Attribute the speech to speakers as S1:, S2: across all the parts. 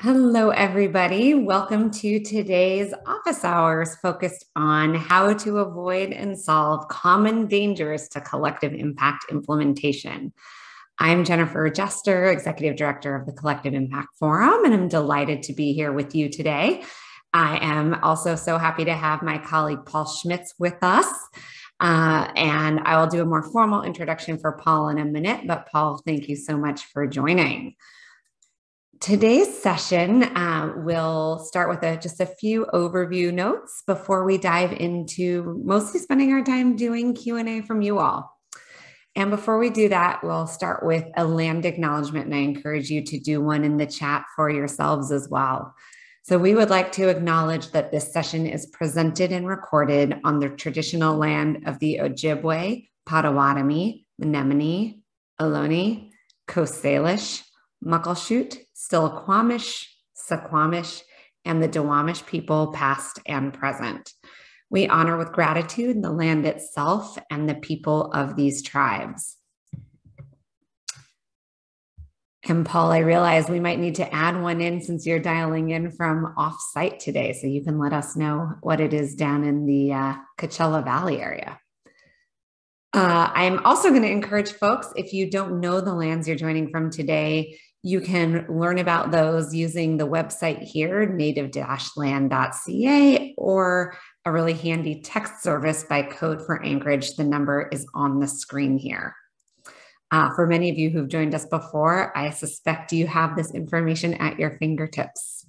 S1: Hello, everybody. Welcome to today's office hours focused on how to avoid and solve common dangers to collective impact implementation. I'm Jennifer Jester, Executive Director of the Collective Impact Forum, and I'm delighted to be here with you today. I am also so happy to have my colleague Paul Schmitz with us. And I will do a more formal introduction for Paul in a minute, but Paul, thank you so much for joining. Today's session will start with just a few overview notes before we dive into mostly spending our time doing Q&A from you all. And before we do that, we'll start with a land acknowledgement, and I encourage you to do one in the chat for yourselves as well. So we would like to acknowledge that this session is presented and recorded on the traditional land of the Ojibwe, Potawatomi, Mnemone, Ohlone, Coast Salish, Muckleshoot, Stillaquamish, Suquamish, and the Duwamish people, past and present. We honor with gratitude the land itself and the people of these tribes. And Paul, I realize we might need to add one in since you're dialing in from off-site today, so you can let us know what it is down in the Coachella Valley area. I'm also going to encourage folks, if you don't know the lands you're joining from today, you can learn about those using the website here, native-land.ca, or a really handy text service by code for Anchorage. The number is on the screen here. For many of you who've joined us before, I suspect you have this information at your fingertips.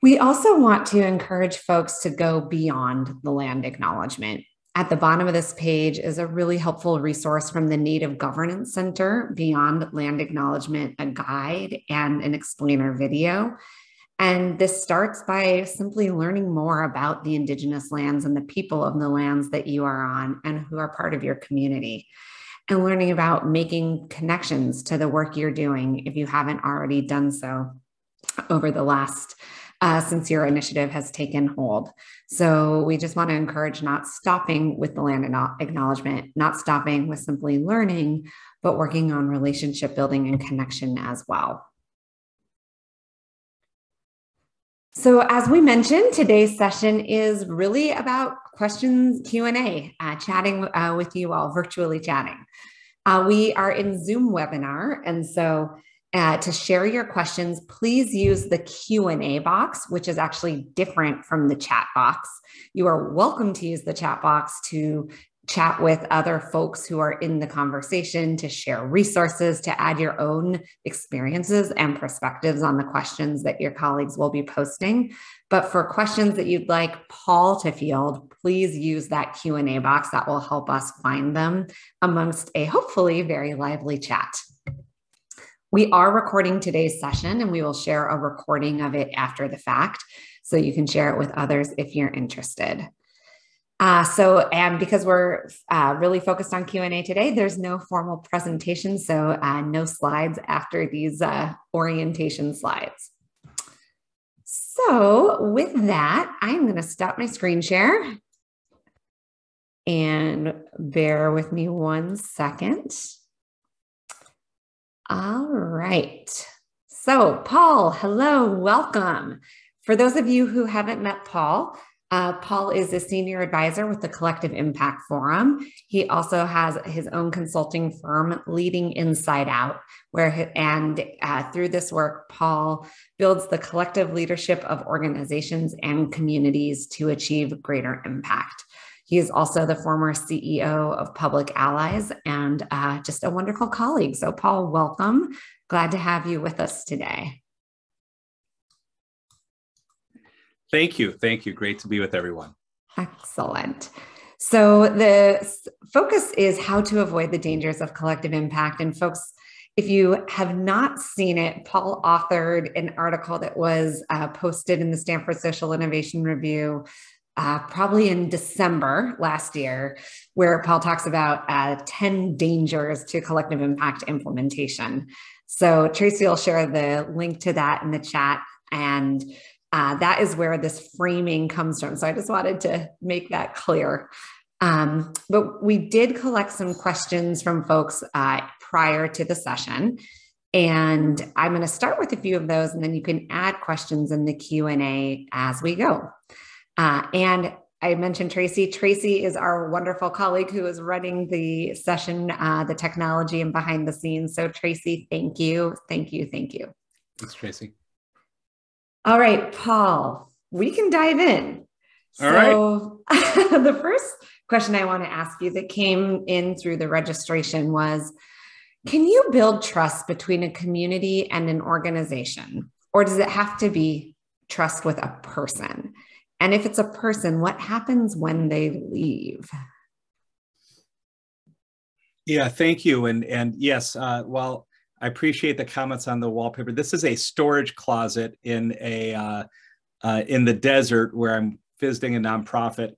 S1: We also want to encourage folks to go beyond the land acknowledgement. At the bottom of this page is a really helpful resource from the Native Governance Center, Beyond Land Acknowledgement, a guide and an explainer video. And this starts by simply learning more about the Indigenous lands and the people of the lands that you are on and who are part of your community, and learning about making connections to the work you're doing if you haven't already done so over the last since your initiative has taken hold. So we just want to encourage not stopping with the land acknowledgement, not stopping with simply learning, but working on relationship building and connection as well. So as we mentioned, today's session is really about questions, Q&A, chatting with you all, virtually chatting. We are in Zoom webinar, and so to share your questions, please use the Q&A box, which is actually different from the chat box. You are welcome to use the chat box to chat with other folks who are in the conversation, to share resources, to add your own experiences and perspectives on the questions that your colleagues will be posting. But for questions that you'd like Paul to field, please use that Q&A box. That will help us find them amongst a hopefully very lively chat. We are recording today's session, and we will share a recording of it after the fact, so you can share it with others if you're interested. And because we're really focused on Q&A today, there's no formal presentation, so no slides after these orientation slides. So with that, I'm going to stop my screen share, and bear with me one second. All right. So Paul, hello, welcome. For those of you who haven't met Paul, Paul is a senior advisor with the Collective Impact Forum. He also has his own consulting firm, Leading Inside Out, through this work, Paul builds the collective leadership of organizations and communities to achieve greater impact. He is also the former CEO of Public Allies and just a wonderful colleague. So Paul, welcome. Glad to have you with us today.
S2: Thank you. Thank you. Great to be with everyone.
S1: Excellent. So the focus is how to avoid the dangers of collective impact. And folks, if you have not seen it, Paul authored an article that was posted in the Stanford Social Innovation Review probably in December last year, where Paul talks about 10 dangers to collective impact implementation. So Tracy will share the link to that in the chat, and that is where this framing comes from. So I just wanted to make that clear. But we did collect some questions from folks prior to the session. And I'm going to start with a few of those, and then you can add questions in the Q&A as we go. And I mentioned Tracy. Tracy is our wonderful colleague who is running the session, the technology and behind the scenes. So Tracy, thank you. Thank you. Thank you.
S2: Thanks, Tracy.
S1: All right, Paul, we can dive in.
S2: All right.
S1: The first question I want to ask you that came in through the registration was, can you build trust between a community and an organization? Or does it have to be trust with a person? And if it's a person, what happens when they leave?
S2: Yeah, thank you. And yes, well, I appreciate the comments on the wallpaper. This is a storage closet in the desert where I'm visiting a nonprofit.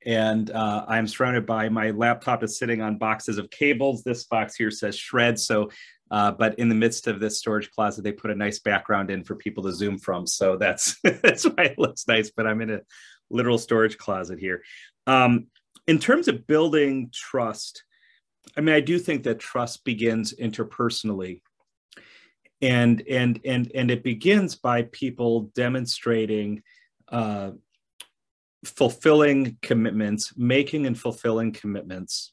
S2: And I'm surrounded by, my laptop is sitting on boxes of cables. This box here says shred. So, but in the midst of this storage closet, they put a nice background in for people to Zoom from. So that's why it looks nice, but I'm in a literal storage closet here. In terms of building trust, I mean, I do think that trust begins interpersonally. And it begins by people demonstrating fulfilling commitments, making and fulfilling commitments,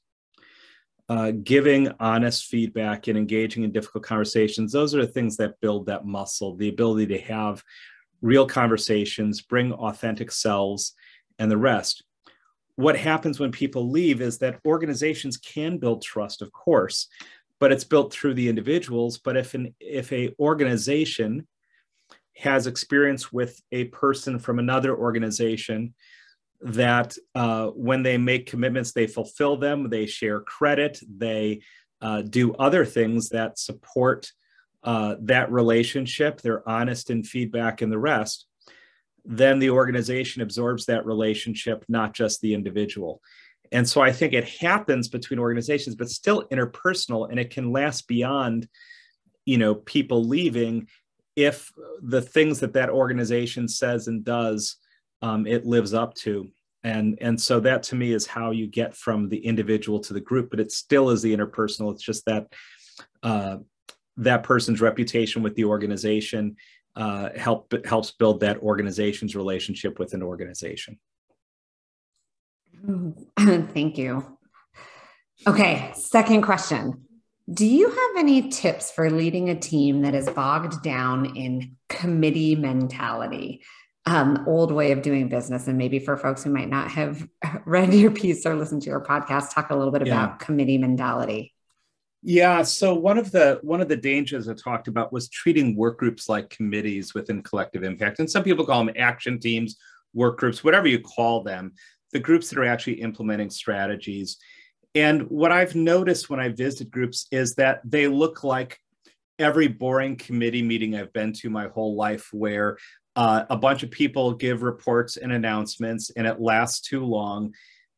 S2: giving honest feedback and engaging in difficult conversations. Those are the things that build that muscle, the ability to have real conversations, bring authentic selves, and the rest. What happens when people leave is that organizations can build trust, of course, but it's built through the individuals. But if a organization has experience with a person from another organization, that when they make commitments, they fulfill them, they share credit, they do other things that support that relationship, they're honest in feedback and the rest, then the organization absorbs that relationship, not just the individual. And so I think it happens between organizations, but still interpersonal, and it can last beyond, people leaving if the things that organization says and does, it lives up to. And so that to me is how you get from the individual to the group, but it still is the interpersonal. It's just that that person's reputation with the organization helps build that organization's relationship with an organization.
S1: Thank you. Okay, second question. Do you have any tips for leading a team that is bogged down in committee mentality? Old way of doing business, and maybe for folks who might not have read your piece or listened to your podcast, talk a little bit about committee mentality.
S2: Yeah, so one of the dangers I talked about was treating work groups like committees within collective impact. And some people call them action teams, work groups, whatever you call them, the groups that are actually implementing strategies. And what I've noticed when I visit groups is that they look like every boring committee meeting I've been to my whole life, where a bunch of people give reports and announcements, and it lasts too long,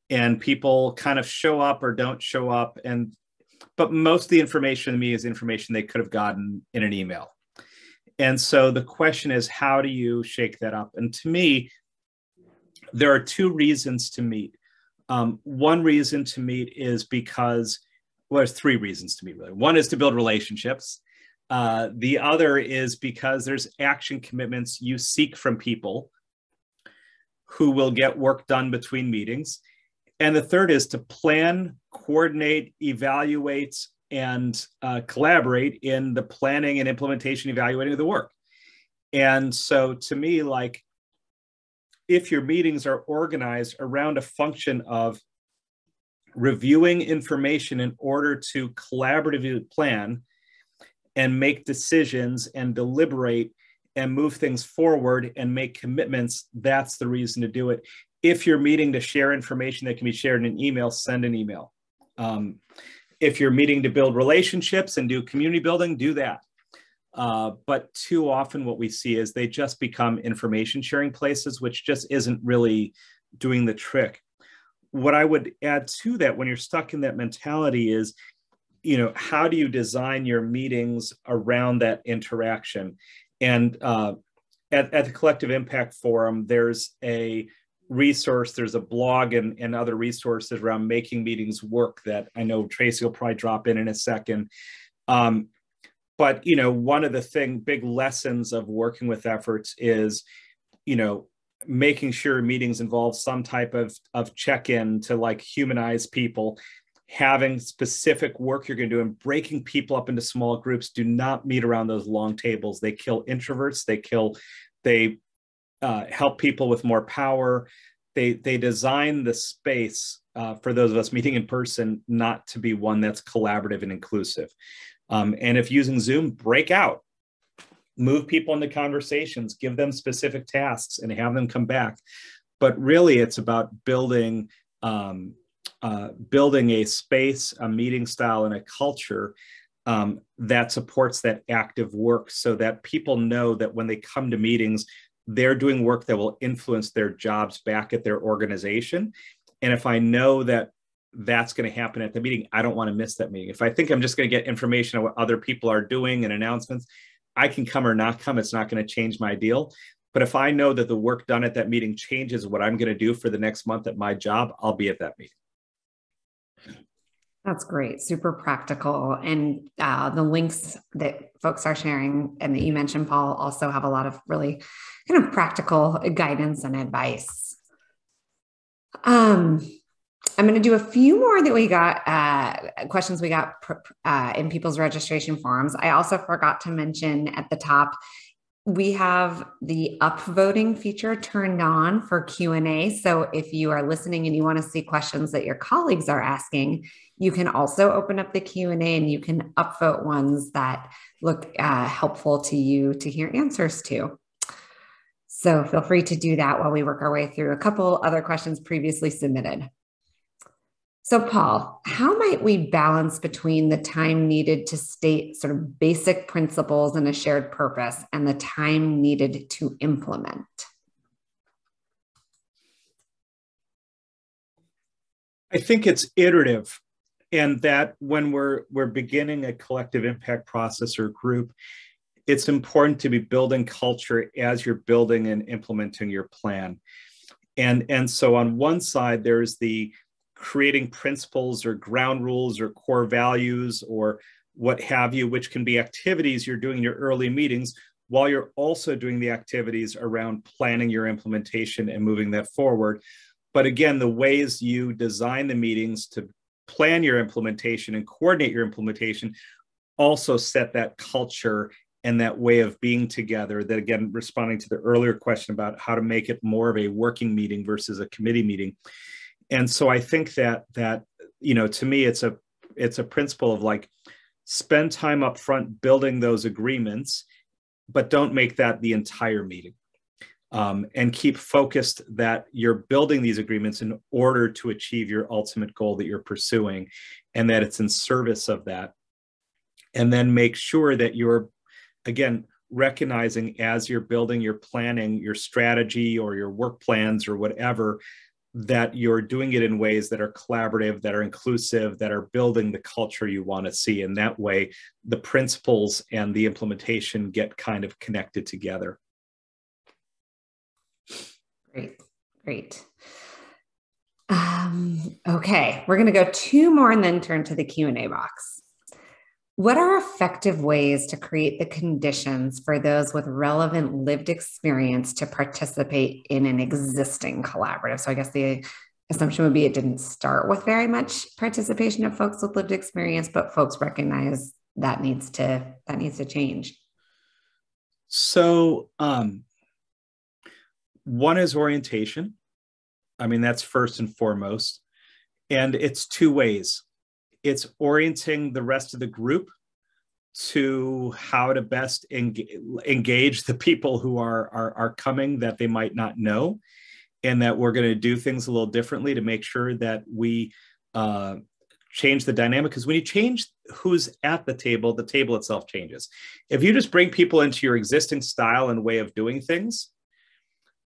S2: and people kind of show up or don't show up. But most of the information to me is information they could have gotten in an email. And so the question is, how do you shake that up? And to me, there are two reasons to meet. One reason to meet is because, well, there's three reasons to meet, really. One is to build relationships. The other is because there's action commitments you seek from people who will get work done between meetings. And the third is to plan, coordinate, evaluate, and collaborate in the planning and implementation, evaluating of the work. And so to me, like, if your meetings are organized around a function of reviewing information in order to collaboratively plan and make decisions and deliberate and move things forward and make commitments, that's the reason to do it. If you're meeting to share information that can be shared in an email, send an email. If you're meeting to build relationships and do community building, do that. But too often what we see is they just become information sharing places, which just isn't really doing the trick. What I would add to that, when you're stuck in that mentality, is, how do you design your meetings around that interaction? And at the Collective Impact Forum, there's a resource, there's a blog and other resources around making meetings work that I know Tracy will probably drop in a second. But, one of the big lessons of working with efforts is, making sure meetings involve some type of check-in to like humanize people, having specific work you're going to do, and breaking people up into small groups. Do not meet around those long tables. They kill introverts. They help people with more power. They design the space for those of us meeting in person not to be one that's collaborative and inclusive. And if using Zoom, break out, move people into conversations, give them specific tasks, and have them come back. But really, it's about building a space, a meeting style, and a culture that supports that active work, so that people know that when they come to meetings, they're doing work that will influence their jobs back at their organization. And if I know that that's going to happen at the meeting, I don't want to miss that meeting. If I think I'm just going to get information on what other people are doing and announcements, I can come or not come. It's not going to change my deal. But if I know that the work done at that meeting changes what I'm going to do for the next month at my job, I'll be at that meeting.
S1: That's great. Super practical. And the links that folks are sharing and that you mentioned, Paul, also have a lot of really kind of practical guidance and advice. I'm going to do a few more that we got, questions we got in people's registration forms. I also forgot to mention at the top, we have the upvoting feature turned on for Q&A. So if you are listening and you want to see questions that your colleagues are asking, you can also open up the Q&A and you can upvote ones that look helpful to you to hear answers to. So feel free to do that while we work our way through a couple other questions previously submitted. So Paul, how might we balance between the time needed to state sort of basic principles and a shared purpose and the time needed to implement?
S2: I think it's iterative, and that when we're beginning a collective impact process or group, it's important to be building culture as you're building and implementing your plan. And so on one side, there's the creating principles or ground rules or core values or what have you, which can be activities you're doing in your early meetings while you're also doing the activities around planning your implementation and moving that forward. But again, the ways you design the meetings to plan your implementation and coordinate your implementation also set that culture and that way of being together. That, again, responding to the earlier question about how to make it more of a working meeting versus a committee meeting. And so I think that to me, it's a principle of like, spend time up front building those agreements, but don't make that the entire meeting. And keep focused that you're building these agreements in order to achieve your ultimate goal that you're pursuing, and that it's in service of that. And then make sure that you're, again, recognizing as you're building your planning, your strategy or your work plans or whatever, that you're doing it in ways that are collaborative, that are inclusive, that are building the culture you want to see. And that way, the principles and the implementation get kind of connected together.
S1: Great. Okay, we're going to go two more and then turn to the Q&A box. What are effective ways to create the conditions for those with relevant lived experience to participate in an existing collaborative? So I guess the assumption would be it didn't start with very much participation of folks with lived experience, but folks recognize that needs to change.
S2: So one is orientation. I mean, that's first and foremost. And it's two ways. It's orienting the rest of the group to how to best engage the people who are coming that they might not know, and that we're going to do things a little differently to make sure that we change the dynamic. Because when you change who's at the table itself changes. If you just bring people into your existing style and way of doing things,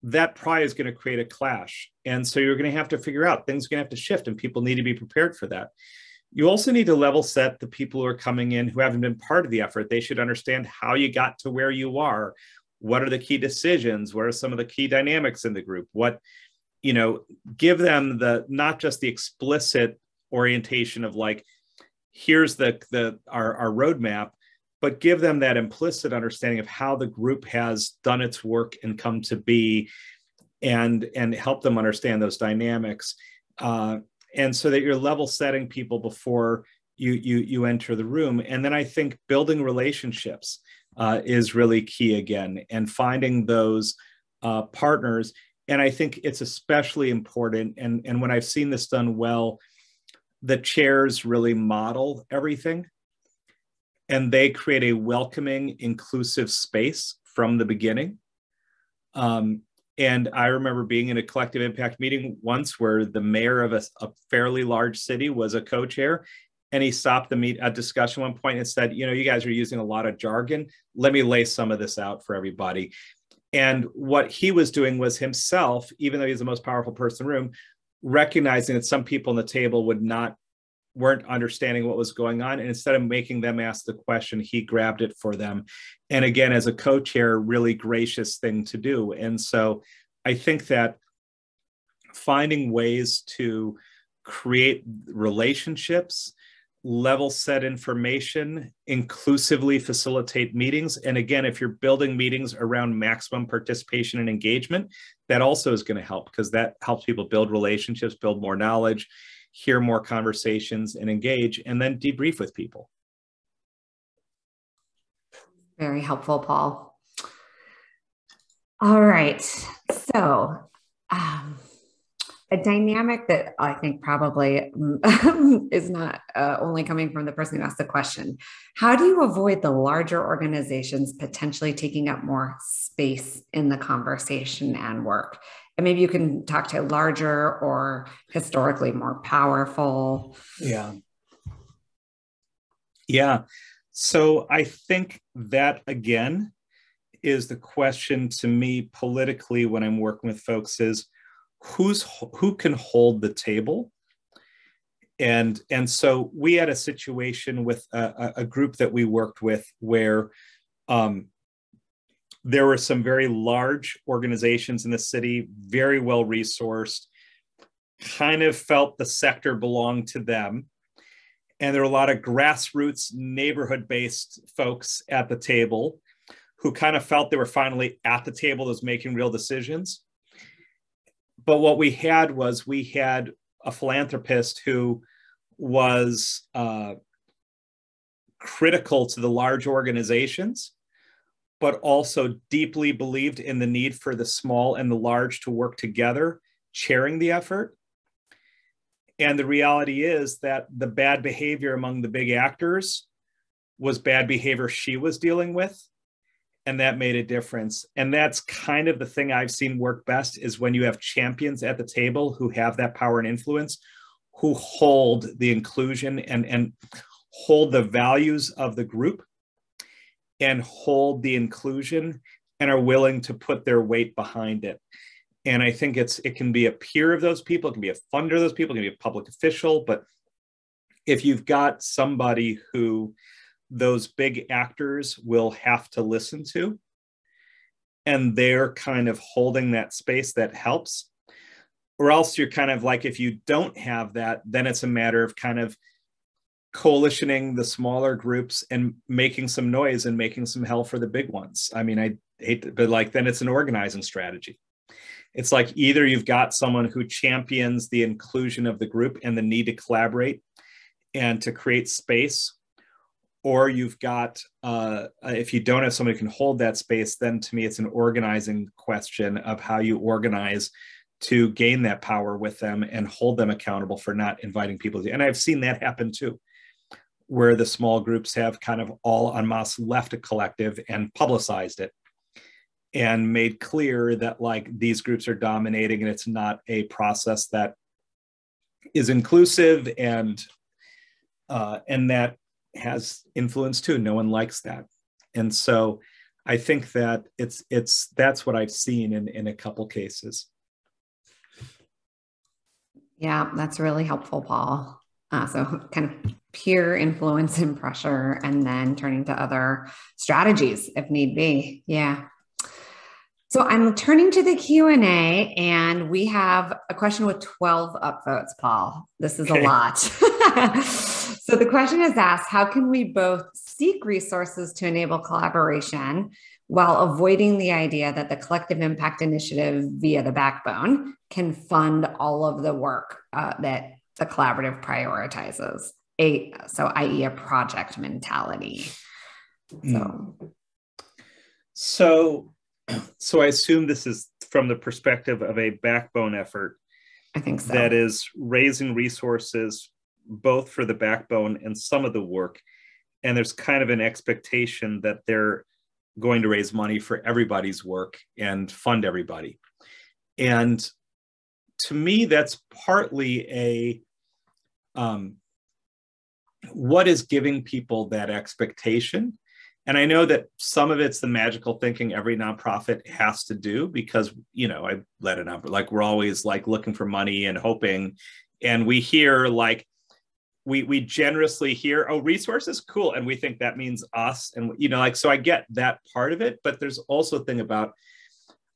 S2: that probably is going to create a clash. And so you're going to have to figure out things are going to have to shift, and people need to be prepared for that. You also need to level set the people who are coming in who haven't been part of the effort. They should understand how you got to where you are. What are the key decisions? What are some of the key dynamics in the group? Give them not just the explicit orientation of like, here's our roadmap, but give them that implicit understanding of how the group has done its work and come to be, and help them understand those dynamics. And so that you're level setting people before you enter the room. And then I think building relationships is really key again, and finding those partners. And I think it's especially important, and when I've seen this done well, the chairs really model everything, and they create a welcoming, inclusive space from the beginning. And I remember being in a collective impact meeting once where the mayor of a fairly large city was a co-chair, and he stopped a discussion at one point and said, you guys are using a lot of jargon. Let me lay some of this out for everybody. And what he was doing was himself, even though he's the most powerful person in the room, recognizing that some people on the table weren't understanding what was going on. And instead of making them ask the question, he grabbed it for them. And again, as a co-chair, really gracious thing to do. And so I think that finding ways to create relationships, level set information, inclusively facilitate meetings. And again, if you're building meetings around maximum participation and engagement, that also is going to help, because that helps people build relationships, build more knowledge, hear more conversations, and engage, and then debrief with people.
S1: Very helpful, Paul. All right. So a dynamic that I think probably is not only coming from the person who asked the question. How do you avoid the larger organizations potentially taking up more space in the conversation and work? And maybe you can talk to larger or historically more powerful.
S2: Yeah. So I think that, again, is the question to me politically when I'm working with folks is, who can hold the table? And so we had a situation with a group that we worked with where there were some very large organizations in the city, very well resourced, kind of felt the sector belonged to them. And there were a lot of grassroots, neighborhood-based folks at the table who kind of felt they were finally at the table that was making real decisions. But what we had a philanthropist who was critical to the large organizations, but also deeply believed in the need for the small and the large to work together, chairing the effort. And the reality is that the bad behavior among the big actors was bad behavior she was dealing with. And that made a difference. And that's kind of the thing I've seen work best, is when you have champions at the table who have that power and influence, who hold the inclusion and hold the values of the group and hold the inclusion and are willing to put their weight behind it. And I think it can be a peer of those people, it can be a funder of those people, it can be a public official. But if you've got somebody who those big actors will have to listen to, and they're kind of holding that space, that helps. Or else you're kind of like, if you don't have that, then it's a matter of kind of coalitioning the smaller groups and making some noise and making some hell for the big ones. I mean, I hate to, but like, then it's an organizing strategy. It's like either you've got someone who champions the inclusion of the group and the need to collaborate and to create space, or you've got, if you don't have somebody who can hold that space, then to me, it's an organizing question of how you organize to gain that power with them and hold them accountable for not inviting people. And I've seen that happen too, where the small groups have kind of all en masse left a collective and publicized it and made clear that like these groups are dominating and it's not a process that is inclusive and that has influence too. No one likes that. And so I think that that's what I've seen in a couple cases.
S1: Yeah, that's really helpful, Paul. So kind of peer influence and pressure, and then turning to other strategies if need be. Yeah. So I'm turning to the Q&A, and we have a question with 12 upvotes, Paul. This is a lot. So the question is asked, how can we both seek resources to enable collaboration while avoiding the idea that the collective impact initiative via the backbone can fund all of the work that the collaborative prioritizes, i.e. a project mentality?
S2: So I assume this is from the perspective of a backbone effort.
S1: I think so.
S2: That is raising resources both for the backbone and some of the work. And there's kind of an expectation that they're going to raise money for everybody's work and fund everybody. And to me, that's partly what is giving people that expectation. And I know that some of it's the magical thinking every nonprofit has to do because, I let it out, but we're always looking for money and hoping. And we hear we generously hear, oh, resources, cool. And we think that means us. And, so I get that part of it, but there's also a thing about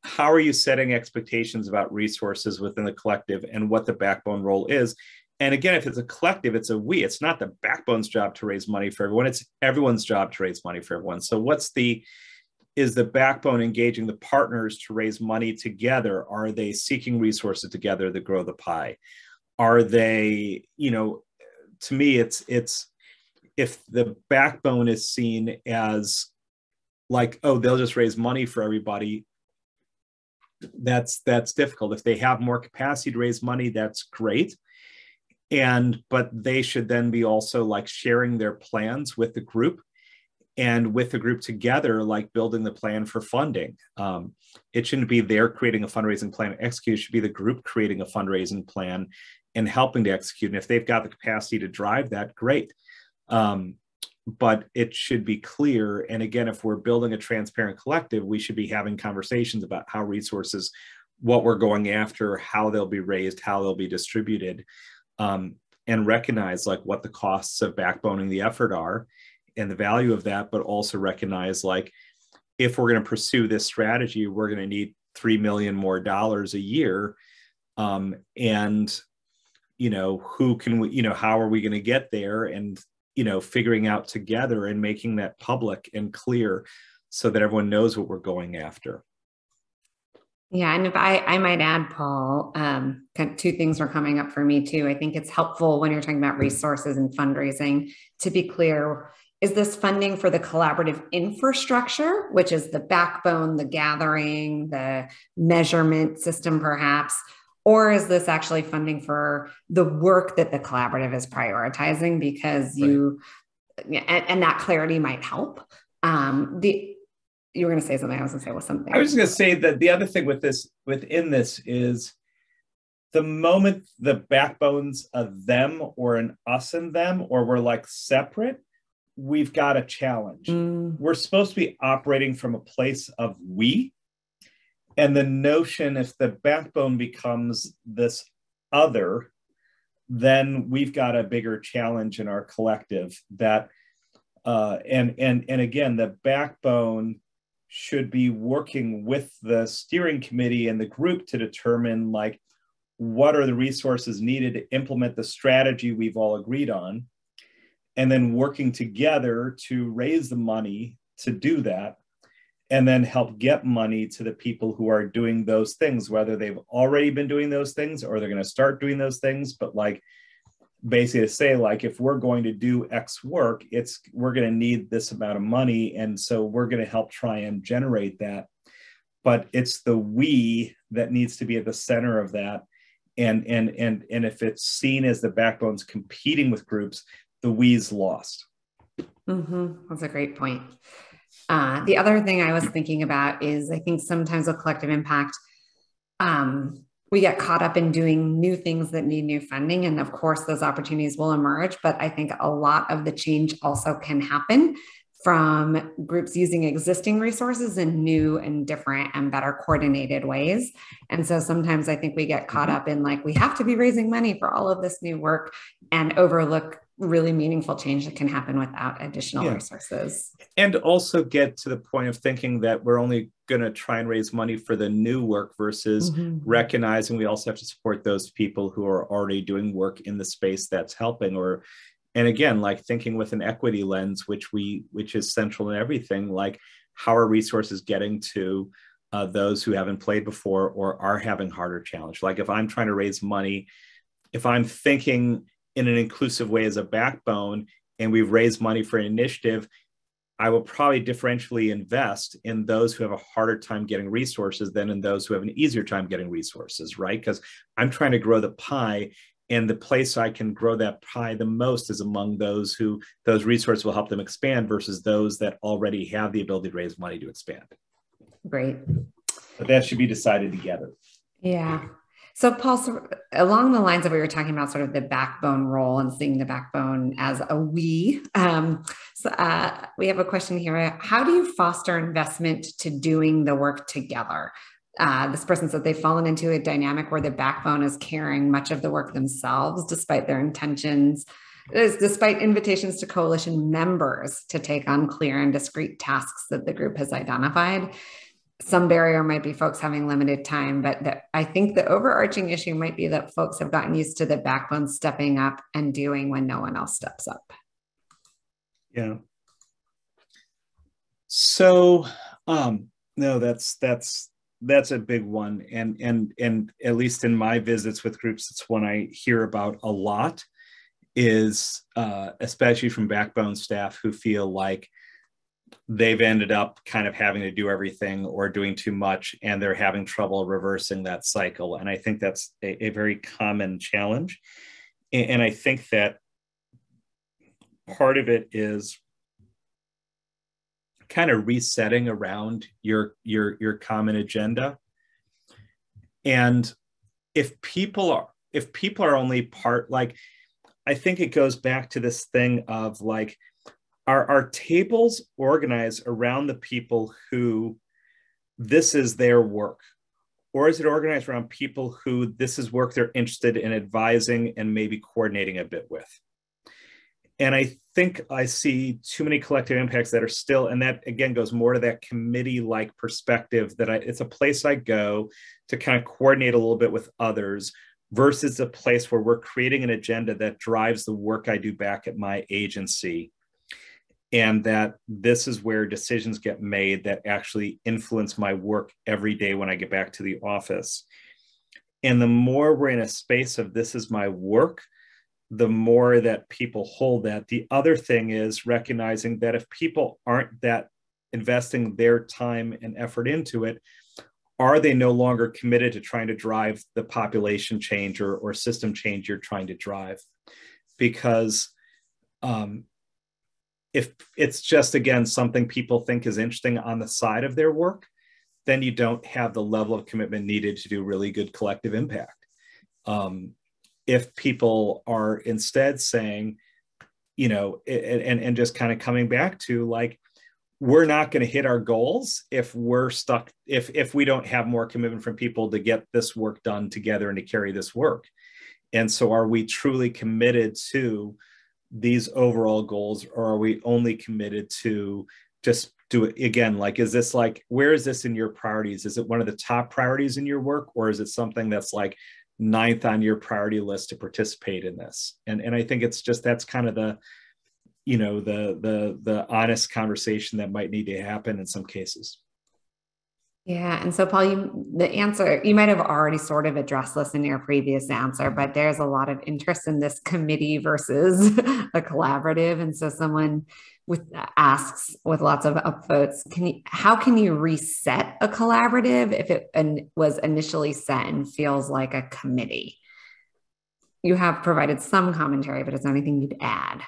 S2: how are you setting expectations about resources within the collective and what the backbone role is. And again, if it's a collective, it's a we. It's not the backbone's job to raise money for everyone. It's everyone's job to raise money for everyone. So is the backbone engaging the partners to raise money together? Are they seeking resources together to grow the pie? Are they, to me, it's if the backbone is seen as oh, they'll just raise money for everybody, that's difficult. If they have more capacity to raise money, that's great. But they should then be also sharing their plans with the group and with the group together, building the plan for funding. It shouldn't be they're creating a fundraising plan to execute. It should be the group creating a fundraising plan and helping to execute. And if they've got the capacity to drive that, great. But it should be clear. And again, if we're building a transparent collective, we should be having conversations about how resources, what we're going after, how they'll be raised, how they'll be distributed. And recognize what the costs of backboning the effort are and the value of that, but also recognize if we're going to pursue this strategy, we're going to need $3 million more a year. And who can we, how are we going to get there? And, figuring out together and making that public and clear so that everyone knows what we're going after.
S1: Yeah. And if I might add, Paul, two things were coming up for me too. I think it's helpful when you're talking about resources and fundraising to be clear, is this funding for the collaborative infrastructure, which is the backbone, the gathering, the measurement system perhaps, or is this actually funding for the work that the collaborative is prioritizing? Because and that clarity might help. You were going to say something. I was going to say something.
S2: I was going to say that the other thing within this is the moment the backbone's a them or an us and them, or we're separate, we've got a challenge. We're supposed to be operating from a place of we. And the notion, if the backbone becomes this other, then we've got a bigger challenge in our collective that, and again, the backbone should be working with the steering committee and the group to determine what are the resources needed to implement the strategy we've all agreed on, and then working together to raise the money to do that, and then help get money to the people who are doing those things, whether they've already been doing those things or they're going to start doing those things. But basically to say if we're going to do X work, we're going to need this amount of money. And so we're going to help try and generate that. But it's the we that needs to be at the center of that. And if it's seen as the backbone's competing with groups, the we's lost.
S1: That's a great point. The other thing I was thinking about is I think sometimes with collective impact, we get caught up in doing new things that need new funding. And of course, those opportunities will emerge. But I think a lot of the change also can happen from groups using existing resources in new and different and better coordinated ways. And so sometimes I think we get caught up in we have to be raising money for all of this new work and overlook really meaningful change that can happen without additional resources.
S2: And also get to the point of thinking that we're only going to try and raise money for the new work versus recognizing we also have to support those people who are already doing work in the space that's helping. And again, like thinking with an equity lens, which is central in everything, like how are resources getting to those who haven't played before or are having harder challenge? Like if I'm trying to raise money, if I'm thinking in an inclusive way as a backbone and we've raised money for an initiative, I will probably differentially invest in those who have a harder time getting resources than in those who have an easier time getting resources, right? Because I'm trying to grow the pie, and the place I can grow that pie the most is among those who those resources will help them expand versus those that already have the ability to raise money to expand.
S1: Great.
S2: But that should be decided together.
S1: Yeah. So Paul, along the lines of what we were talking about, sort of the backbone role and seeing the backbone as a we, we have a question here. How do you foster investment to doing the work together? This person said they've fallen into a dynamic where the backbone is carrying much of the work themselves, despite their intentions, despite invitations to coalition members to take on clear and discrete tasks that the group has identified. Some barrier might be folks having limited time, but I think the overarching issue might be that folks have gotten used to the backbone stepping up and doing when no one else steps up.
S2: Yeah. So, no, that's a big one. And at least in my visits with groups, it's one I hear about a lot is, especially from backbone staff who feel like they've ended up kind of having to do everything or doing too much, and they're having trouble reversing that cycle. And I think that's a very common challenge. And I think that part of it is kind of resetting around your common agenda. And if people are only part, like, I think it goes back to this thing of like, are tables organized around the people who this is their work? Or is it organized around people who this is work they're interested in advising and maybe coordinating a bit with? And I think I see too many collective impacts that are still, and that again goes more to that committee-like perspective that it's a place I go to kind of coordinate a little bit with others versus a place where we're creating an agenda that drives the work I do back at my agency. And that this is where decisions get made that actually influence my work every day when I get back to the office. And the more we're in a space of this is my work, the more that people hold that. The other thing is recognizing that if people aren't that investing their time and effort into it, are they no longer committed to trying to drive the population change or system change you're trying to drive? Because if it's just, again, something people think is interesting on the side of their work, then you don't have the level of commitment needed to do really good collective impact. If people are instead saying, and just kind of coming back to like, we're not going to hit our goals if we're stuck, if we don't have more commitment from people to get this work done together and to carry this work. And so are we truly committed to these overall goals, or are we only committed to just do it again? Like, is this like, where is this in your priorities? Is it one of the top priorities in your work, or is it something that's like ninth on your priority list to participate in this? And I think it's just, that's kind of the, the honest conversation that might need to happen in some cases.
S1: Yeah. And so Paul, the answer, you might have already sort of addressed this in your previous answer, but there's a lot of interest in this committee versus a collaborative. And so someone asks with lots of upvotes, how can you reset a collaborative if it was initially set and feels like a committee? You have provided some commentary, but is there anything you'd add?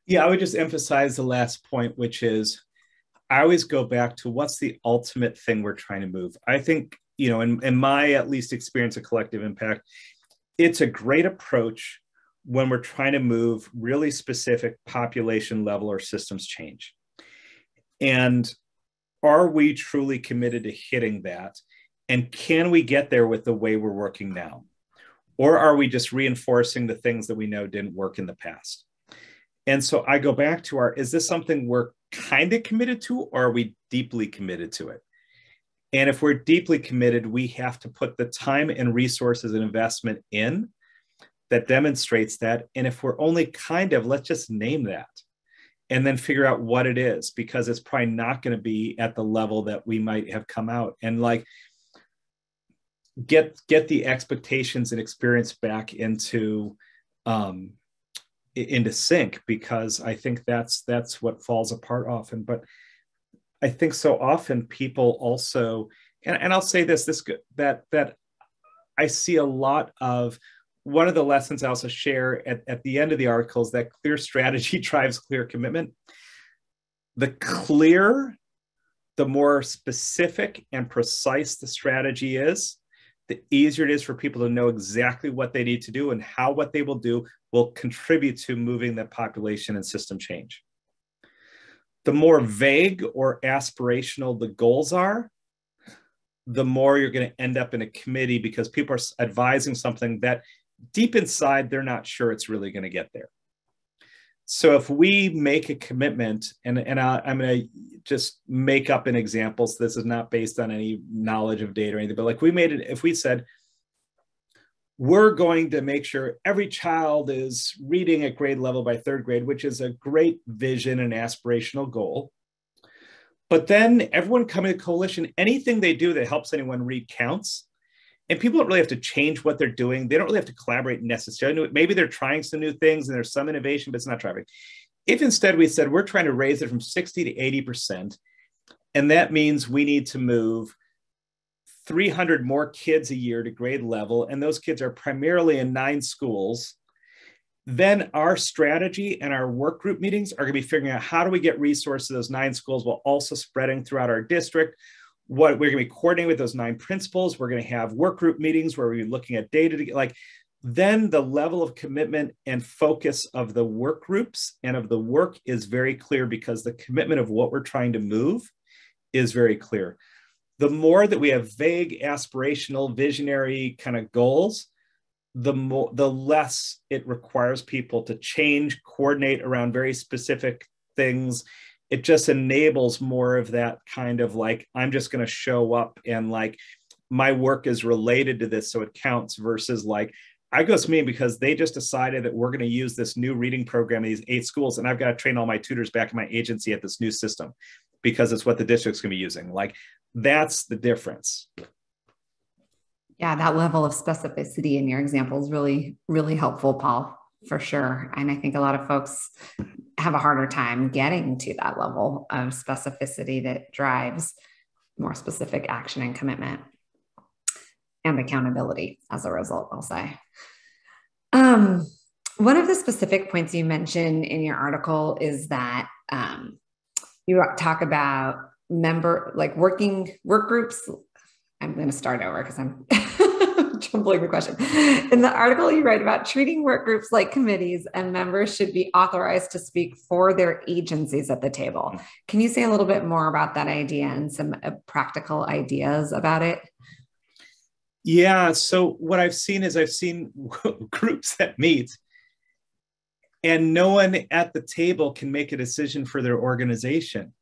S2: Yeah, I would just emphasize the last point, which is, I always go back to what's the ultimate thing we're trying to move. I think, in my at least experience of collective impact, it's a great approach when we're trying to move really specific population level or systems change. And are we truly committed to hitting that? And can we get there with the way we're working now? Or are we just reinforcing the things that we know didn't work in the past? And so I go back to is this something we're kind of committed to, or are we deeply committed to it? And if we're deeply committed, we have to put the time and resources and investment in that demonstrates that. And if we're only kind of, let's just name that and then figure out what it is, because it's probably not going to be at the level that we might have come out. And like, get the expectations and experience back into sync, because I think that's what falls apart often. But I think so often people also, and I'll say this that I see a lot of, one of the lessons I also share at the end of the article is that clear strategy drives clear commitment. The clearer, the more specific and precise the strategy is, the easier it is for people to know exactly what they need to do, and how what they will do will contribute to moving the population and system change. The more vague or aspirational the goals are, the more you're going to end up in a committee, because people are advising something that deep inside, they're not sure it's really going to get there. So if we make a commitment, and I'm going to just make up an example, so this is not based on any knowledge of data or anything, but like if we said, we're going to make sure every child is reading at grade level by third grade, which is a great vision and aspirational goal. But then everyone coming to coalition, anything they do that helps anyone read counts. And people don't really have to change what they're doing. They don't really have to collaborate necessarily. Maybe they're trying some new things and there's some innovation, but it's not driving. If instead we said, we're trying to raise it from 60 to 80%, and that means we need to move 300 more kids a year to grade level, and those kids are primarily in 9 schools, then our strategy and our work group meetings are going to be figuring out how do we get resources to those 9 schools while also spreading throughout our district. What we're going to be coordinating with those 9 principals. We're going to have work group meetings where we're looking at data to get, like, then the level of commitment and focus of the work groups and of the work is very clear, because the commitment of what we're trying to move is very clear. The more that we have vague, aspirational, visionary kind of goals, the less it requires people to change, coordinate around very specific things. It just enables more of that kind of like, I'm just going to show up and like my work is related to this, so it counts, versus like, I go to me because they just decided that we're going to use this new reading program in these 8 schools, and I've got to train all my tutors back in my agency at this new system because it's what the district's going to be using. Like, that's the difference.
S1: Yeah, that level of specificity in your example is really, really helpful, Paul, for sure. And I think a lot of folks have a harder time getting to that level of specificity that drives more specific action and commitment and accountability as a result, I'll say. One of the specific points you mentioned in your article is that you talk about work groups. I'm going to start over because I'm jumbling the question. In the article, you write about treating work groups like committees, and members should be authorized to speak for their agencies at the table. Can you say a little bit more about that idea and some practical ideas about it?
S2: Yeah. So what I've seen groups that meet and no one at the table can make a decision for their organization.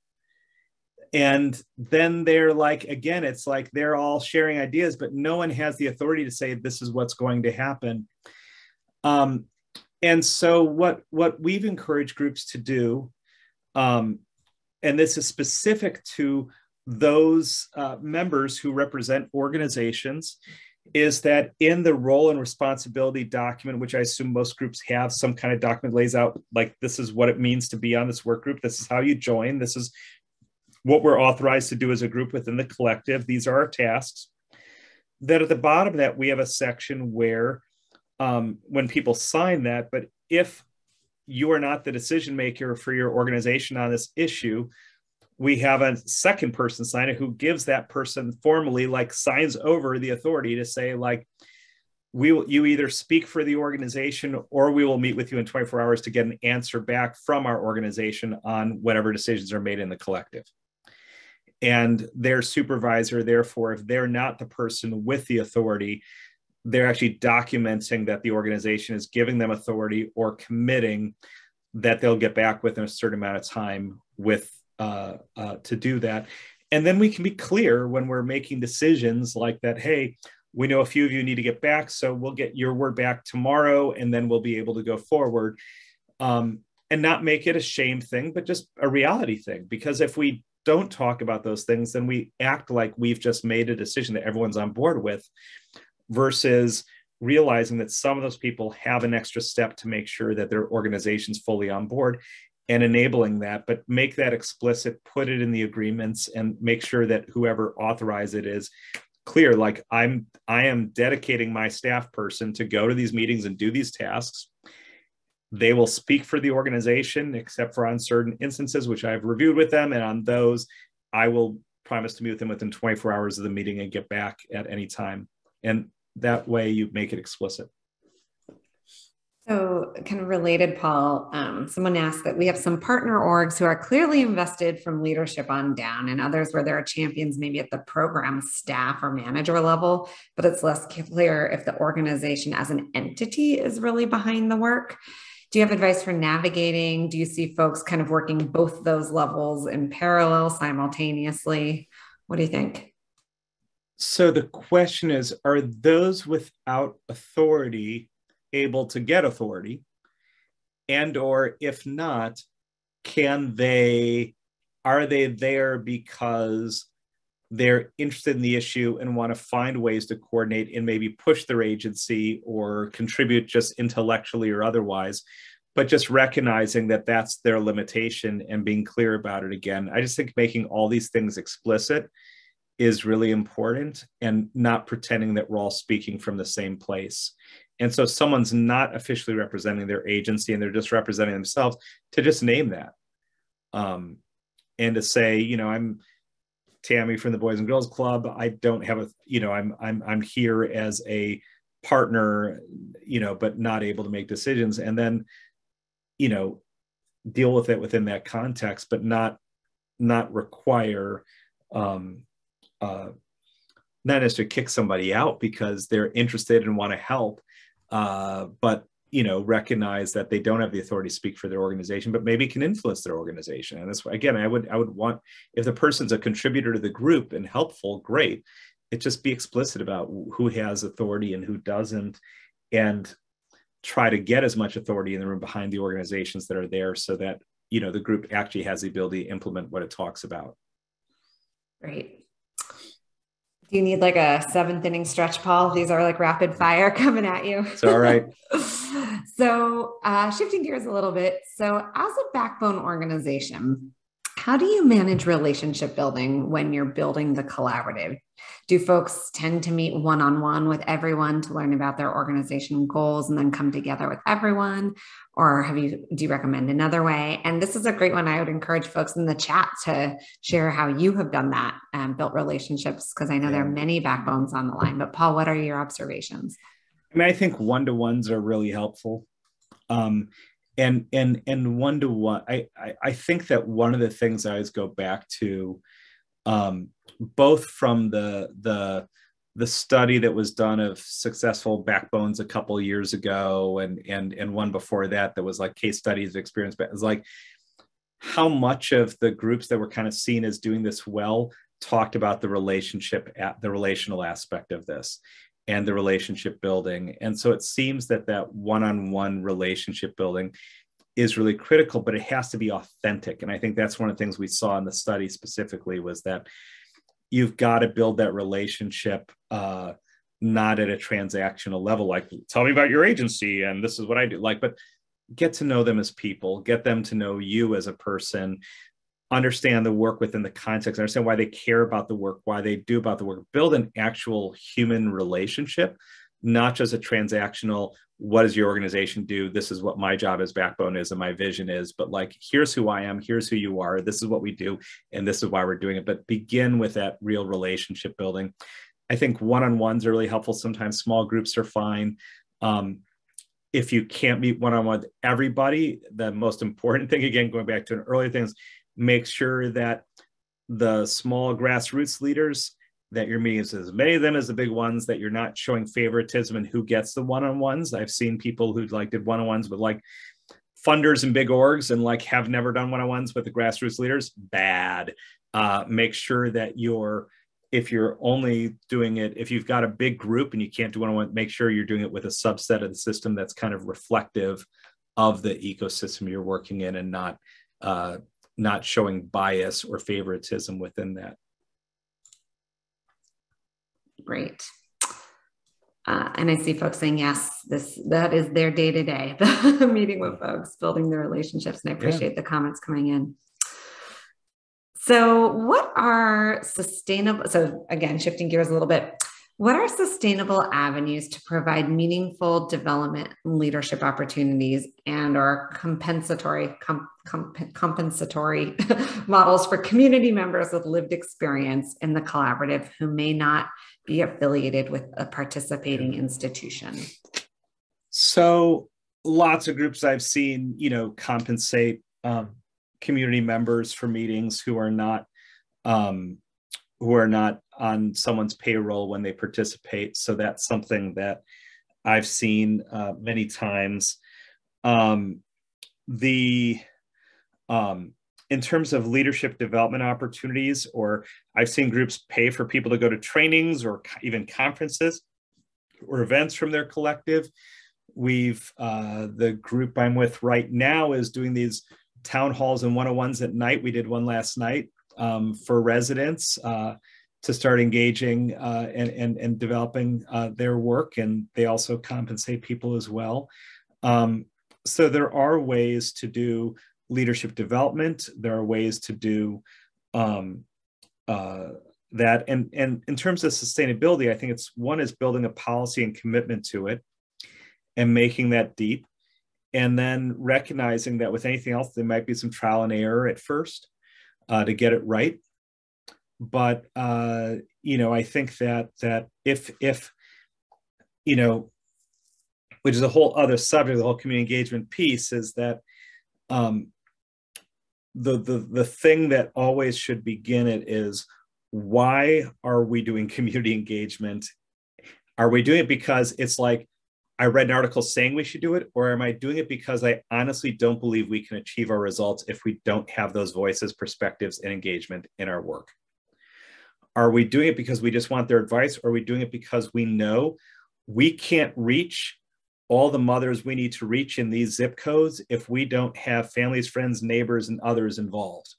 S2: And then they're like, again, it's like they're all sharing ideas, but no one has the authority to say this is what's going to happen. And so what we've encouraged groups to do, and this is specific to those members who represent organizations, is that in the role and responsibility document, which I assume most groups have, some kind of document lays out, like, this is what it means to be on this work group. This is how you join. This is what we're authorized to do as a group within the collective. These are our tasks. Then at the bottom of that, we have a section where when people sign that, but if you are not the decision maker for your organization on this issue, we have a second person sign it who gives that person formally, like, signs over the authority to say, like, you either speak for the organization or we will meet with you in 24 hours to get an answer back from our organization on whatever decisions are made in the collective. And their supervisor, therefore, if they're not the person with the authority, they're actually documenting that the organization is giving them authority or committing that they'll get back within a certain amount of time with to do that. And then we can be clear when we're making decisions like that, hey, we know a few of you need to get back, so we'll get your word back tomorrow, and then we'll be able to go forward. And not make it a shame thing, but just a reality thing. Because if we don't talk about those things, then we act like we've just made a decision that everyone's on board with, versus realizing that some of those people have an extra step to make sure that their organization's fully on board and enabling that, but make that explicit, put it in the agreements, and make sure that whoever authorizes it is clear. Like, I am dedicating my staff person to go to these meetings and do these tasks. They will speak for the organization, except for on certain instances, which I've reviewed with them. And on those, I will promise to meet with them within 24 hours of the meeting and get back at any time. And that way you make it explicit.
S1: So kind of related, Paul, someone asked that we have some partner orgs who are clearly invested from leadership on down, and others where there are champions maybe at the program staff or manager level, but it's less clear if the organization as an entity is really behind the work. Do you have advice for navigating? Do you see folks kind of working both those levels in parallel simultaneously? What do you think?
S2: So the question is, are those without authority able to get authority? And or if not, are they there because they're interested in the issue and want to find ways to coordinate and maybe push their agency or contribute just intellectually or otherwise, but just recognizing that that's their limitation and being clear about it again? I just think making all these things explicit is really important, and not pretending that we're all speaking from the same place. And so someone's not officially representing their agency and they're just representing themselves, to just name that. And to say, you know, I'm Tammy from the Boys and Girls Club. I don't have a, you know, I'm here as a partner, you know, but not able to make decisions. And then, you know, deal with it within that context, but not require, not necessarily kick somebody out because they're interested and want to help, but, you know, recognize that they don't have the authority to speak for their organization, but maybe can influence their organization. And that's why, again, I would want, if the person's a contributor to the group and helpful, great. It just be explicit about who has authority and who doesn't, and try to get as much authority in the room behind the organizations that are there, so that, you know, the group actually has the ability to implement what it talks about.
S1: Great. Do you need like a 7th inning stretch, Paul? These are like rapid fire coming at you.
S2: It's all right.
S1: So shifting gears a little bit. So as a backbone organization, how do you manage relationship building when you're building the collaborative? Do folks tend to meet one-on-one with everyone to learn about their organization goals and then come together with everyone? Or do you recommend another way? And this is a great one. I would encourage folks in the chat to share how you have done that and built relationships, because I know there are many backbones on the line. But Paul, what are your observations?
S2: I mean, I think one-to-ones are really helpful. And one-to-one, I think that one of the things I always go back to, both from the study that was done of successful backbones a couple of years ago, and one before that was like case studies of experience, but it was like how much of the groups that were kind of seen as doing this well talked about the relational aspect of this and the relationship building. And so it seems that one-on-one relationship building is really critical, but it has to be authentic. And I think that's one of the things we saw in the study specifically, was that you've got to build that relationship, not at a transactional level, like, tell me about your agency and this is what I do, like, but get to know them as people, get them to know you as a person, understand the work within the context, understand why they care about the work, why they do about the work, build an actual human relationship, not just a transactional, what does your organization do? This is what my job as backbone is and my vision is, but like, here's who I am, here's who you are, this is what we do, and this is why we're doing it. But begin with that real relationship building. I think one-on-ones are really helpful. Sometimes small groups are fine. If you can't meet one-on-one with everybody, the most important thing, again, going back to an earlier thing, is make sure that the small grassroots leaders, that you're meeting as many of them as the big ones, that you're not showing favoritism in who gets the one-on-ones. I've seen people who like did one-on-ones with like funders and big orgs and like have never done one-on-ones with the grassroots leaders. Bad. Make sure that if you're only doing it, if you've got a big group and you can't do one-on-one, make sure you're doing it with a subset of the system that's kind of reflective of the ecosystem you're working in, and not showing bias or favoritism within that.
S1: Great. And I see folks saying, yes, that is their day-to-day, the meeting with folks, building the relationships. And I appreciate the comments coming in. So what are sustainable, so again, shifting gears a little bit, what are sustainable avenues to provide meaningful development and leadership opportunities and or compensatory models for community members with lived experience in the collaborative who may not be affiliated with a participating institution?
S2: So lots of groups I've seen, compensate community members for meetings who are not on someone's payroll when they participate. So that's something that I've seen many times. In terms of leadership development opportunities, or I've seen groups pay for people to go to trainings or even conferences or events from their collective. The group I'm with right now is doing these town halls and one-on-ones at night. We did one last night for residents to start engaging and developing their work, and they also compensate people as well. So there are ways to do leadership development. There are ways to do that. And in terms of sustainability, I think one is building a policy and commitment to it and making that deep. And then recognizing that with anything else, there might be some trial and error at first to get it right. But, I think that if which is a whole other subject, the whole community engagement piece, is that the thing that always should begin it is, why are we doing community engagement? Are we doing it because it's like, I read an article saying we should do it, or am I doing it because I honestly don't believe we can achieve our results if we don't have those voices, perspectives, and engagement in our work? Are we doing it because we just want their advice, or are we doing it because we know we can't reach all the mothers we need to reach in these zip codes if we don't have families, friends, neighbors, and others involved?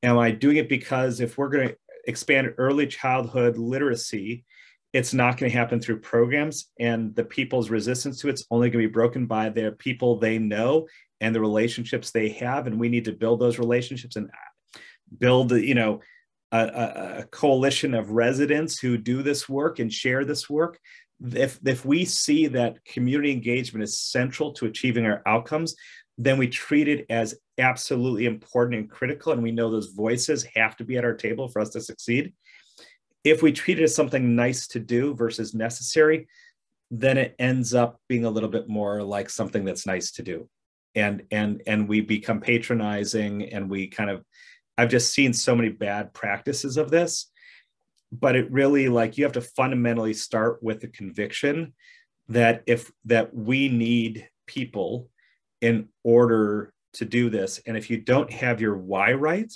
S2: Am I doing it because if we're going to expand early childhood literacy, it's not going to happen through programs, and the people's resistance to it's only going to be broken by the people they know and the relationships they have, and we need to build those relationships and build, a coalition of residents who do this work and share this work. If we see that community engagement is central to achieving our outcomes, then we treat it as absolutely important and critical, and we know those voices have to be at our table for us to succeed. If we treat it as something nice to do versus necessary, then it ends up being a little bit more like something that's nice to do. And we become patronizing, and I've just seen so many bad practices of this. But it really, you have to fundamentally start with the conviction that we need people in order to do this. And if you don't have your why right,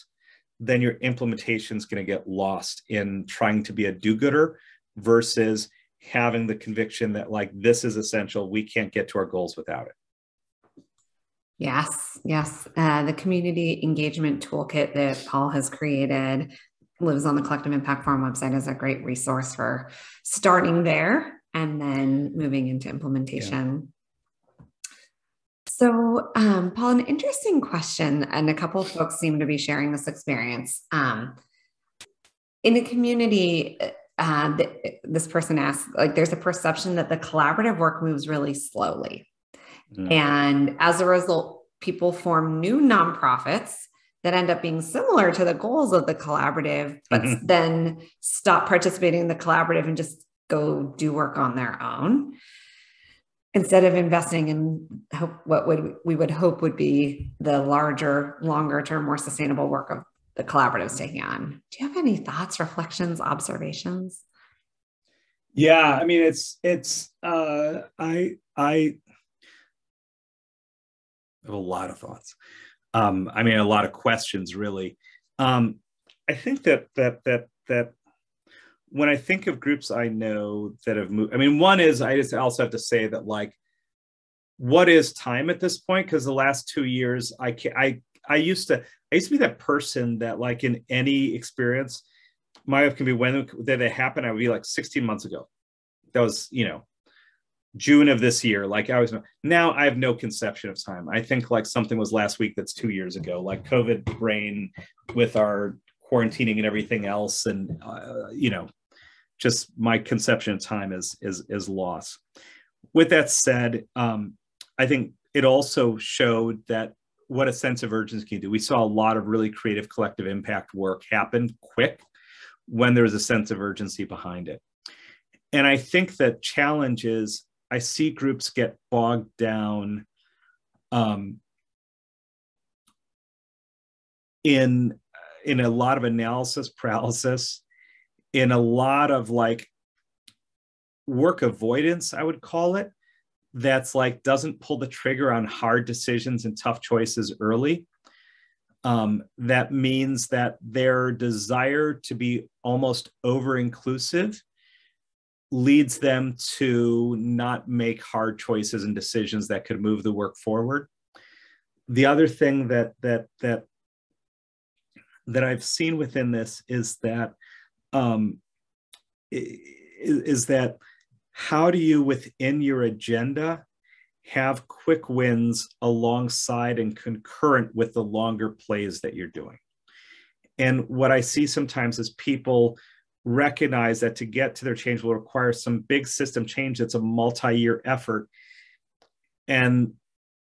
S2: then your implementation is going to get lost in trying to be a do-gooder versus having the conviction that this is essential. We can't get to our goals without it.
S1: Yes. The community engagement toolkit that Paul has created lives on the Collective Impact Forum website as a great resource for starting there and then moving into implementation. Yeah. So, Paul, an interesting question, and a couple of folks seem to be sharing this experience. In a community, this person asked, there's a perception that the collaborative work moves really slowly. Mm-hmm. And as a result, people form new nonprofits that end up being similar to the goals of the collaborative, but mm-hmm. then stop participating in the collaborative and just go do work on their own, instead of investing in we would hope would be the larger, longer term, more sustainable work the collaborative's taking on. Do you have any thoughts, reflections, observations?
S2: Yeah, I mean, I have a lot of thoughts. I mean, a lot of questions, really. I think that when I think of groups I know that have moved, I mean, one is I just also have to say that, like, what is time at this point? Because the last 2 years, I used to be that person that, like, in any experience, my life can be when that it happened. I would be like 16 months ago. That was, June of this year. Like, I was, now I have no conception of time. I think like something was last week that's 2 years ago, like COVID brain with our quarantining and everything else. And, just my conception of time is lost. With that said, I think it also showed that what a sense of urgency can do. We saw a lot of really creative collective impact work happen quick when there was a sense of urgency behind it. And I think that challenge is I see groups get bogged down in a lot of analysis paralysis, in a lot of like work avoidance, I would call it, that's like doesn't pull the trigger on hard decisions and tough choices early. That means that their desire to be almost over-inclusive leads them to not make hard choices and decisions that could move the work forward. The other thing that I've seen within this is that how do you, within your agenda, have quick wins alongside and concurrent with the longer plays that you're doing? And what I see sometimes is people recognize that to get to their change will require some big system change that's a multi-year effort, and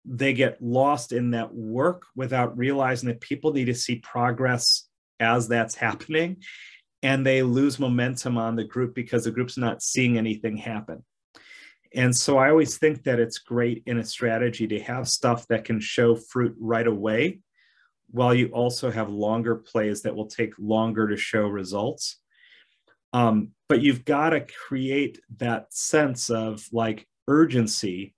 S2: they get lost in that work without realizing that people need to see progress as that's happening, and they lose momentum on the group because the group's not seeing anything happen. And so I always think that it's great in a strategy to have stuff that can show fruit right away, while you also have longer plays that will take longer to show results. But you've got to create that sense of like urgency,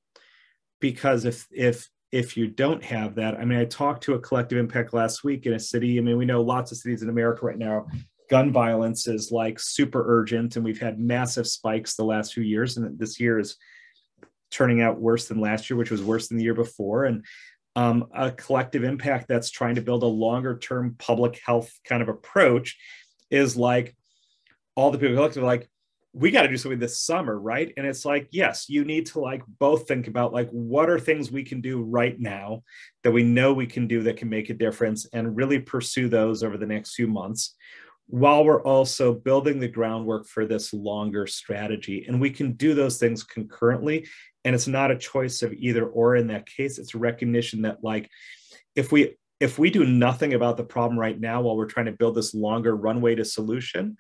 S2: because if you don't have that, I mean, I talked to a collective impact last week in a city. I mean, we know lots of cities in America right now, gun violence is like super urgent, and we've had massive spikes the last few years, and this year is turning out worse than last year, which was worse than the year before. And a collective impact that's trying to build a longer term public health kind of approach is like, all the people collectively like, we got to do something this summer, right? And it's like, yes, you need to like both think about like, what are things we can do right now that we know we can do that can make a difference, and really pursue those over the next few months, while we're also building the groundwork for this longer strategy. And we can do those things concurrently. And it's not a choice of either or in that case. It's a recognition that like, if we do nothing about the problem right now while we're trying to build this longer runway to solution,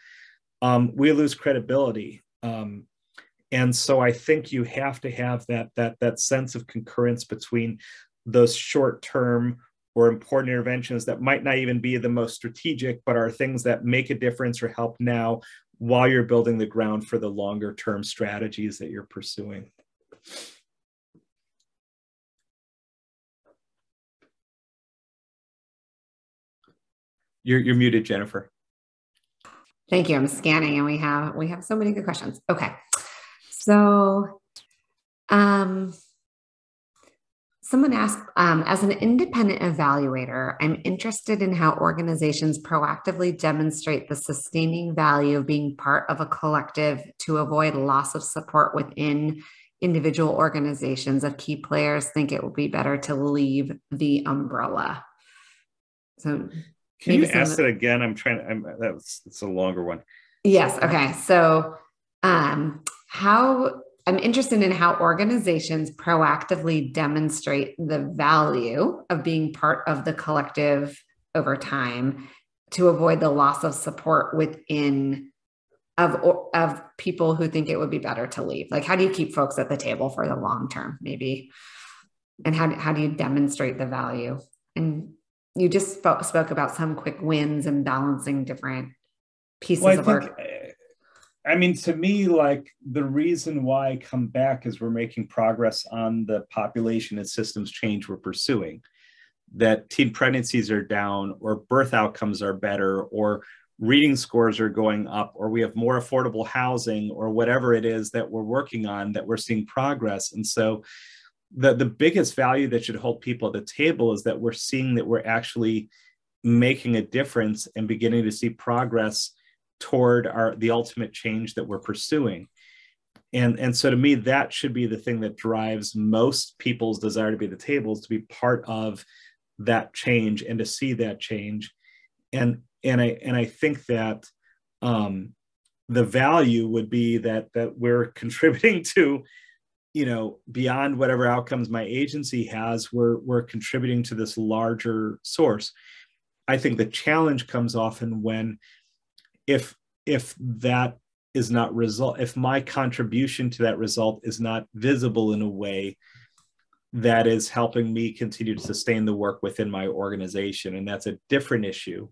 S2: we lose credibility. And so I think you have to have that sense of concurrence between those short-term or important interventions that might not even be the most strategic, but are things that make a difference or help now, while you're building the ground for the longer-term strategies that you're pursuing. You're muted, Jennifer.
S1: Thank you. I'm scanning, and we have so many good questions. Okay. So someone asked, as an independent evaluator, I'm interested in how organizations proactively demonstrate the sustaining value of being part of a collective to avoid loss of support within individual organizations if key players think it will be better to leave the umbrella. So
S2: can you ask that again? It's a longer one.
S1: Yes. Okay. So how I'm interested in how organizations proactively demonstrate the value of being part of the collective over time to avoid the loss of support within of people who think it would be better to leave. Like, how do you keep folks at the table for the long term, maybe? And how do you demonstrate the value? And you just spoke about some quick wins and balancing different pieces
S2: Well,
S1: of our.
S2: I mean, to me, like the reason why I come back is we're making progress on the population and systems change we're pursuing. That teen pregnancies are down, or birth outcomes are better, or reading scores are going up, or we have more affordable housing, or whatever it is that we're working on, that we're seeing progress. And so the biggest value that should hold people at the table is that we're seeing that we're actually making a difference and beginning to see progress toward the ultimate change that we're pursuing. And so to me, that should be the thing that drives most people's desire to be at the table, is to be part of that change and to see that change. And I think that the value would be that we're contributing to, beyond whatever outcomes my agency has, we're contributing to this larger source. I think the challenge comes often when if that is not if my contribution to that result is not visible in a way that is helping me continue to sustain the work within my organization. And that's a different issue.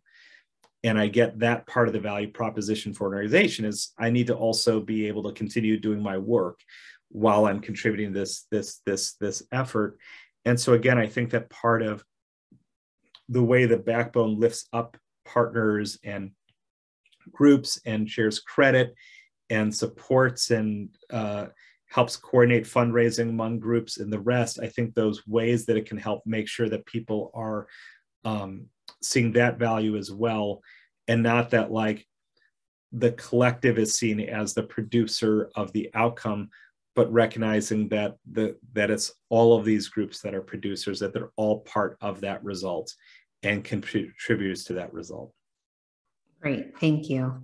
S2: And I get that part of the value proposition for an organization is I need to also be able to continue doing my work while I'm contributing this effort. And so again, I think that part of the way the backbone lifts up partners and groups and shares credit and supports and helps coordinate fundraising among groups and the rest, I think those ways that it can help make sure that people are seeing that value as well, and not that like the collective is seen as the producer of the outcome, but recognizing that that it's all of these groups that are producers, that they're all part of that result and contributors to that result.
S1: Great, thank you.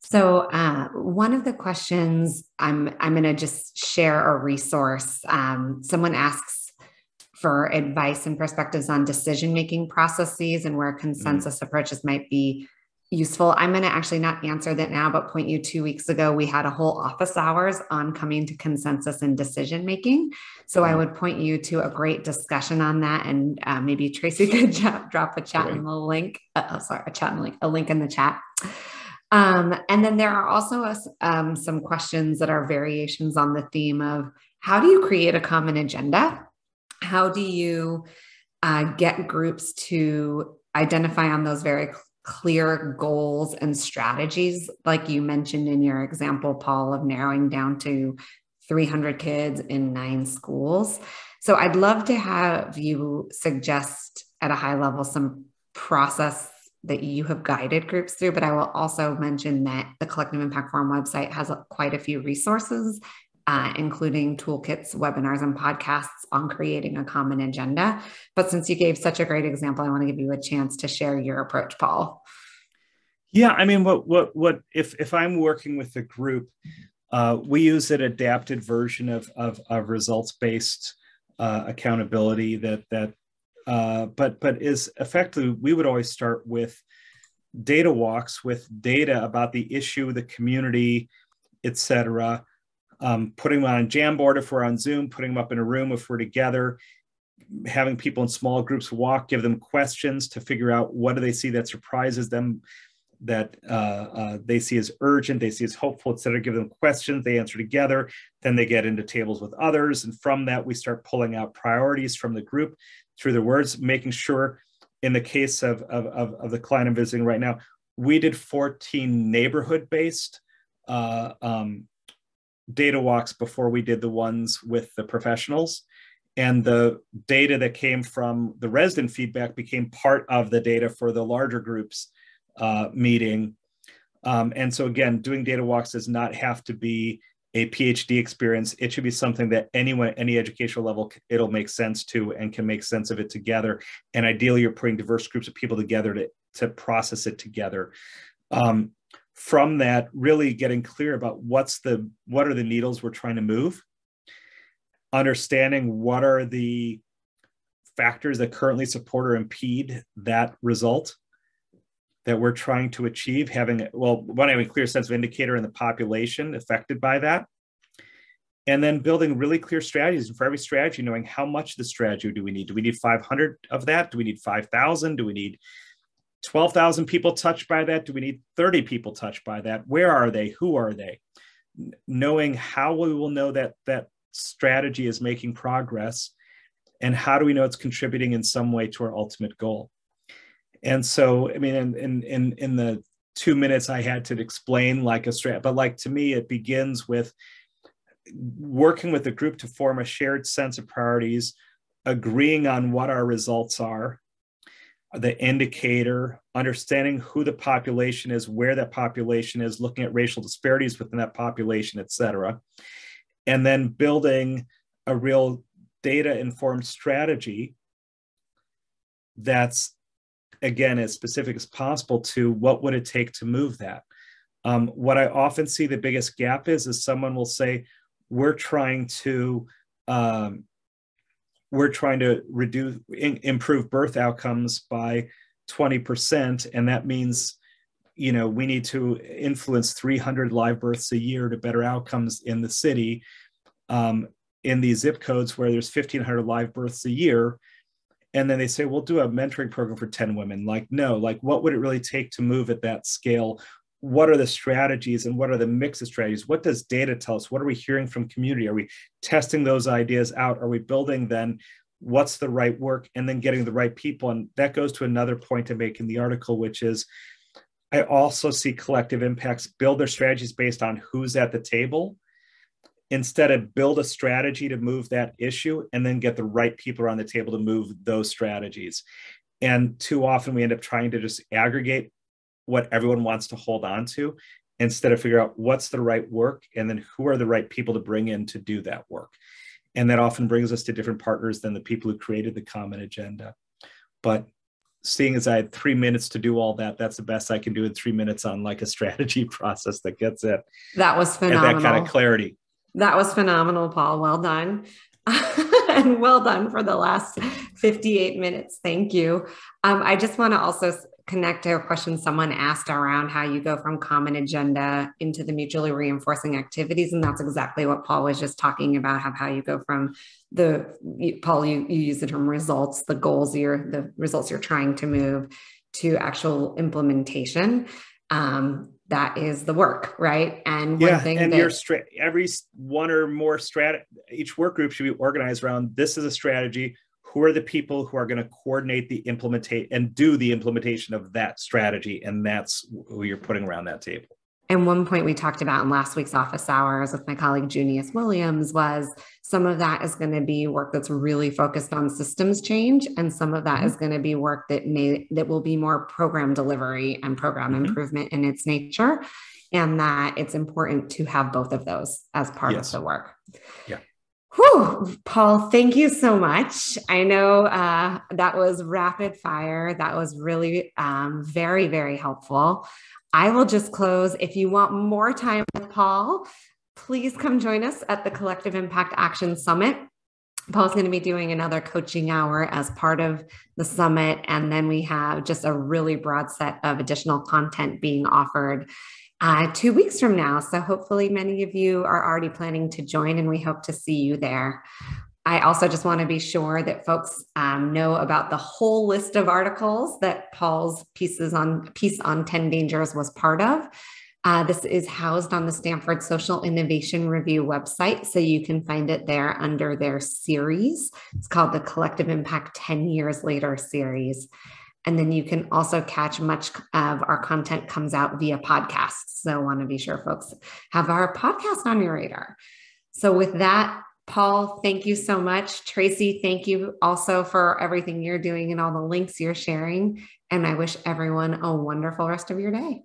S1: So one of the questions, I'm going to just share a resource. Someone asks for advice and perspectives on decision-making processes and where consensus approaches might be useful. I'm going to actually not answer that now, but point you 2 weeks ago, we had a whole office hours on coming to consensus and decision-making. So I would point you to a great discussion on that. And maybe Tracy could drop a chat in the link. A link in the chat. And then there are also some questions that are variations on the theme of how do you create a common agenda? How do you get groups to identify on those very clear goals and strategies, like you mentioned in your example, Paul, of narrowing down to 300 kids in 9 schools. So I'd love to have you suggest at a high level some process that you have guided groups through, but I will also mention that the Collective Impact Forum website has quite a few resources, including toolkits, webinars, and podcasts on creating a common agenda. But since you gave such a great example, I want to give you a chance to share your approach, Paul.
S2: Yeah, I mean, what if I'm working with a group, we use an adapted version of results-based accountability but is effectively, we would always start with data walks with data about the issue, the community, et cetera. Putting them on a Jamboard if we're on Zoom, putting them up in a room if we're together, having people in small groups walk, give them questions to figure out what do they see that surprises them, that they see as urgent, they see as hopeful, et cetera. Give them questions, they answer together, then they get into tables with others. And from that, we start pulling out priorities from the group through the words, making sure in the case of the client I'm visiting right now, we did 14 neighborhood-based data walks before we did the ones with the professionals. And the data that came from the resident feedback became part of the data for the larger groups meeting. And so again, doing data walks does not have to be a PhD experience. It should be something that anyone, any educational level, it'll make sense to and can make sense of it together. And ideally, you're putting diverse groups of people together to process it together. From that, really getting clear about what are the needles we're trying to move, understanding what are the factors that currently support or impede that result that we're trying to achieve, having a clear sense of indicator in the population affected by that, And then building really clear strategies. And for every strategy, knowing how much of the strategy do we need? Do we need 500 of that? Do we need 5,000? Do we need 12,000 people touched by that? Do we need 30 people touched by that? Where are they? Who are they? Knowing how we will know that that strategy is making progress, and how do we know it's contributing in some way to our ultimate goal? And so, I mean, in the 2 minutes I had to explain like a strat, but like to me, it begins with working with the group to form a shared sense of priorities, agreeing on what our results are, the indicator, understanding who the population is, where that population is, looking at racial disparities within that population, et cetera. And then building a real data-informed strategy that's, again, as specific as possible to what would it take to move that. What I often see the biggest gap is someone will say, we're trying to improve birth outcomes by 20, and that means, you know, we need to influence 300 live births a year to better outcomes in the city, in these zip codes where there's 1,500 live births a year. And then they say, we'll do a mentoring program for 10 women. Like, no, like, what would it really take to move at that scale? What are the strategies, and what are the mix of strategies? What does data tell us? What are we hearing from community? Are we testing those ideas out? Are we building then what's the right work, and then getting the right people? And that goes to another point I make in the article, which is I also see collective impacts build their strategies based on who's at the table, instead of build a strategy to move that issue and then get the right people around the table to move those strategies. And too often we end up trying to just aggregate what everyone wants to hold on to, instead of figure out what's the right work, and then who are the right people to bring in to do that work. And that often brings us to different partners than the people who created the common agenda. But seeing as I had 3 minutes to do all that, that's the best I can do in 3 minutes on like a strategy process that gets it.
S1: That was phenomenal.
S2: And that kind of clarity.
S1: That was phenomenal, Paul. Well done. And well done for the last 58 minutes. Thank you. I just want to also connect to a question someone asked around how you go from common agenda into the mutually reinforcing activities. And that's exactly what Paul was just talking about, how you go from Paul, you use the term results, the goals, the results you're trying to move, to actual implementation. That is the work, right? And one thing
S2: and every one or more each work group should be organized around, this is a strategy. Who are the people who are going to coordinate the do the implementation of that strategy? And that's who you're putting around that table.
S1: And one point we talked about in last week's office hours with my colleague Junius Williams was some of that is going to be work that's really focused on systems change, and some of that is going to be work that will be more program delivery and program improvement in its nature, and that it's important to have both of those as part of the work.
S2: Yeah.
S1: Whew, Paul, thank you so much. I know that was rapid fire. That was really very, very helpful. I will just close. If you want more time with Paul, please come join us at the Collective Impact Action Summit. Paul's going to be doing another coaching hour as part of the summit. And then we have just a really broad set of additional content being offered 2 weeks from now. So hopefully many of you are already planning to join, and we hope to see you there. I also just want to be sure that folks know about the whole list of articles that Paul's piece on 10 dangers was part of. This is housed on the Stanford Social Innovation Review website, so you can find it there under their series. It's called the Collective Impact 10 Years Later series. And then you can also catch much of our content comes out via podcasts. So I want to be sure folks have our podcast on your radar. So with that, Paul, thank you so much. Tracy, thank you also for everything you're doing and all the links you're sharing. And I wish everyone a wonderful rest of your day.